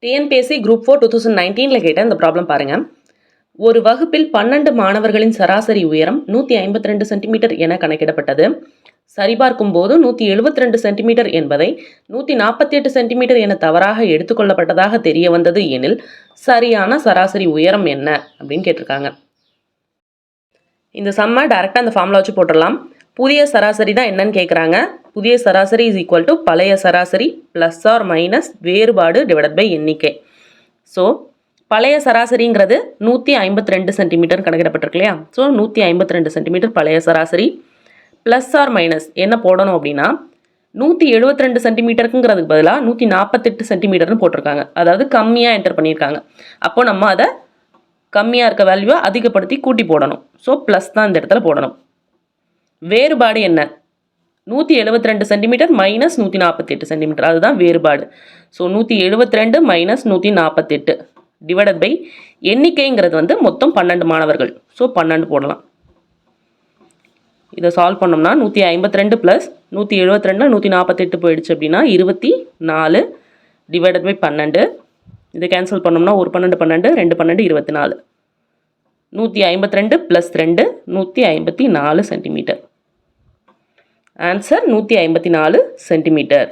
TNPSC group 4 2019ல் கேட்ட இந்த problem பாருங்கள். ஒரு வகுப்பில் 12 மாணவர்களின் சராசரி உயரம் 152 சென்டிமீட்டர் என கணக்கிடப்பட்டது. சரிபார்க்கும் போது 172 சென்டிமீட்டர் என்பதை 148 சென்டிமீட்டர் என தவறாக எடுத்துக்கொள்ளப்பட்டதாக தெரிய வந்தது எனில் சரியான சராசரி உயரம் என்ன அப்படின்னு கேட்டிருக்காங்க. இந்த சம்மை டைரெக்டாக அந்த ஃபார்முலா வச்சு போட்டுடலாம். புதிய சராசரி தான் என்னன்னு கேட்குறாங்க. புதிய சராசரி இஸ் ஈக்குவல் டு பழைய சராசரி ப்ளஸ் ஆர் மைனஸ் வேறுபாடு டிவைடட் பை எண்ணிக்கை. ஸோ பழைய சராசரிங்கிறது 152 சென்டிமீட்டர் கணக்கிடப்பட்டிருக்கு இல்லையா. ஸோ 152 சென்டிமீட்டர் பழைய சராசரி ப்ளஸ் ஆர் மைனஸ் என்ன போடணும் அப்படின்னா 172 சென்டிமீட்டருக்குங்கிறதுக்கு பதிலாக 148 சென்டிமீட்டர்னு போட்டிருக்காங்க. அதாவது கம்மியாக என்டர் பண்ணியிருக்காங்க. அப்போ நம்ம அதை கம்மியாக இருக்க வேல்யூவை அதிகப்படுத்தி கூட்டி போடணும். ஸோ ப்ளஸ் தான் இந்த இடத்துல போடணும். வேறுபாடு என்ன? 172 சென்டிமீட்டர் மைனஸ் 148 சென்டிமீட்டர், அதுதான் வேறுபாடு. ஸோ 172 மைனஸ் 148 டிவைடட் பை எண்ணிக்கைங்கிறது வந்து மொத்தம் 12 மாணவர்கள். ஸோ 12 போடலாம். இதை சால்வ் பண்ணோம்னா 152 ப்ளஸ் 172 148 போயிடுச்சு அப்படின்னா 24 டிவைடட் பை 12. இதை கேன்சல் பண்ணோம்னா ஒரு 12 12 2 12 24. 152 ப்ளஸ் 2 154 சென்டிமீட்டர். Answer 154 centimetre.